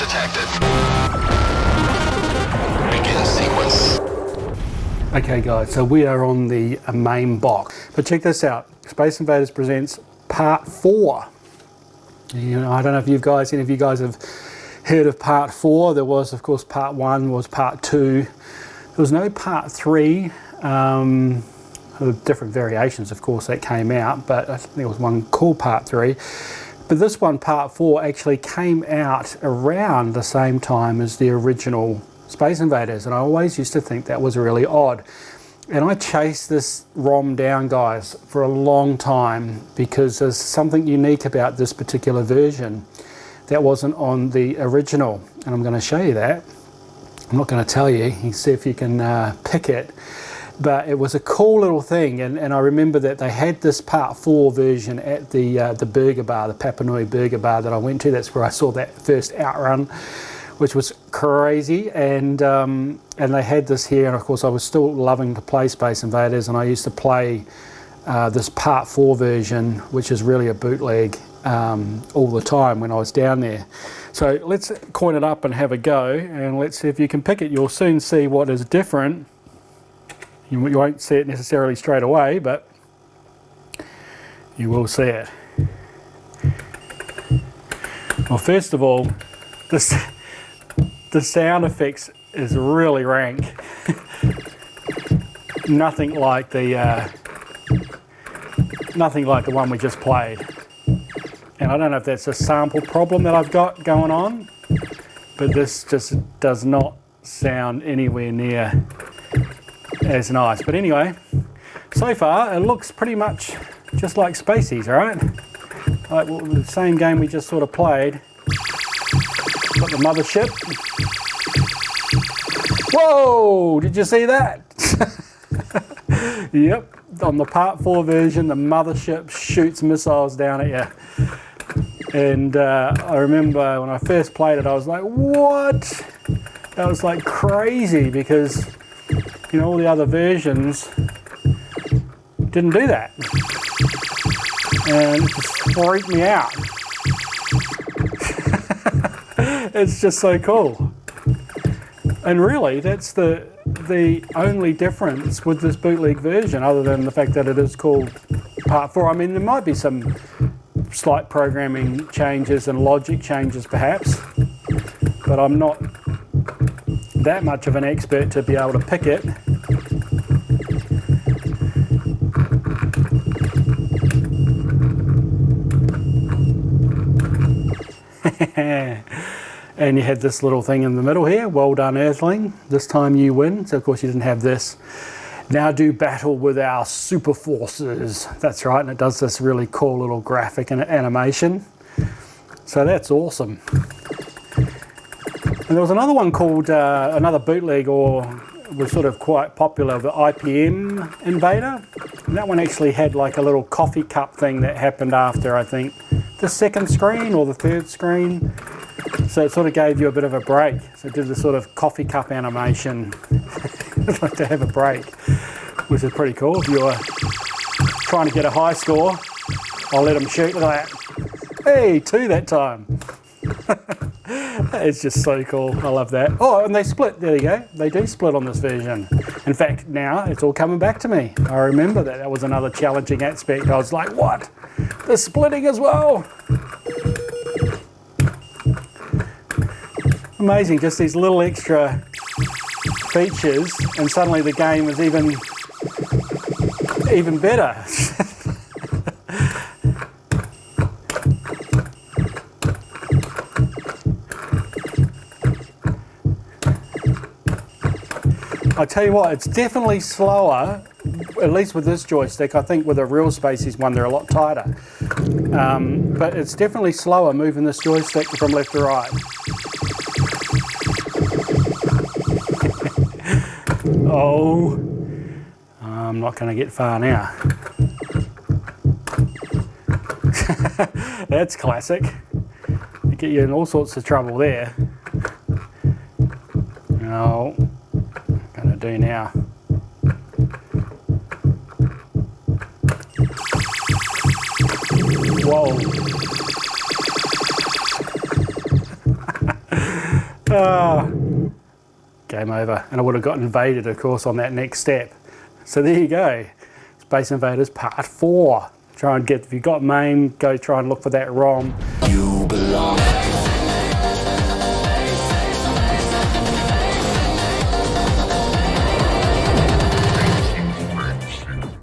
detected. Begin sequence. Okay guys, so we are on the main box. But check this out. Space Invaders presents part 4. You know, I don't know if you guys, any of you guys have heard of part 4. There was, of course, part 1 was part 2. There was no part 3. Different variations, of course, that came out, but I think there was one called part 3. But this one, part 4, actually came out around the same time as the original Space Invaders, and I always used to think that was really odd. And I chased this ROM down, guys, for a long time because there's something unique about this particular version that wasn't on the original, and I'm going to show you that. I'm not going to tell you. You can see if you can pick it. But it was a cool little thing, and I remember that they had this part 4 version at the burger bar, the Papanui burger bar that I went to. That's where I saw that first outrun, which was crazy. And they had this here, and of course I was still loving to play Space Invaders, and I used to play this part 4 version, which is really a bootleg, all the time when I was down there. So let's coin it up and have a go, and let's see if you can pick it. You'll soon see what is different. You won't see it necessarily straight away, but you will see it. Well, first of all, the sound effects is really rank. Nothing like the one we just played. And I don't know if that's a sample problem that I've got going on, but this just does not sound anywhere near as nice. But anyway, so far it looks pretty much just like Spaceys, right? Like the same game we just sort of played. Got the mothership. Whoa! Did you see that? Yep, on the part 4 version, the mothership shoots missiles down at you. And I remember when I first played it, I was like, what? That was like crazy, because you know, all the other versions didn't do that. And it just freaked me out. It's just so cool. And really, that's the only difference with this bootleg version, other than the fact that it is called part 4. I mean, there might be some slight programming changes and logic changes perhaps, but I'm not that much of an expert to be able to pick it. And you had this little thing in the middle here. Well done, Earthling. This time you win. So of course you didn't have this. Now do battle with our super forces. That's right, and it does this really cool little graphic and animation. So that's awesome. And there was another one called, another bootleg, or was sort of quite popular, the IPM Invader. And that one actually had like a little coffee cup thing that happened after, I think, the second screen or the third screen. So it sort of gave you a bit of a break. So it did this sort of coffee cup animation. It's like to have a break, which is pretty cool. If you're trying to get a high score, I'll let them shoot like that. Hey, 2 that time. It's just so cool. I love that. Oh, and they split. There you go. They do split on this version. In fact, now it's all coming back to me. I remember that. That was another challenging aspect. I was like, what? They're splitting as well. Amazing. Just these little extra features, and suddenly the game is even better. I tell you what, it's definitely slower, at least with this joystick. I think with a real Spaceys one, they're a lot tighter. But it's definitely slower moving this joystick from left to right. Oh, I'm not going to get far now. That's classic. They get you in all sorts of trouble there. No. Do now. Whoa. Game over. And I would have got invaded, of course, on that next step. So there you go. Space Invaders Part 4. Try and get, if you got MAME, go try and look for that ROM. You belong.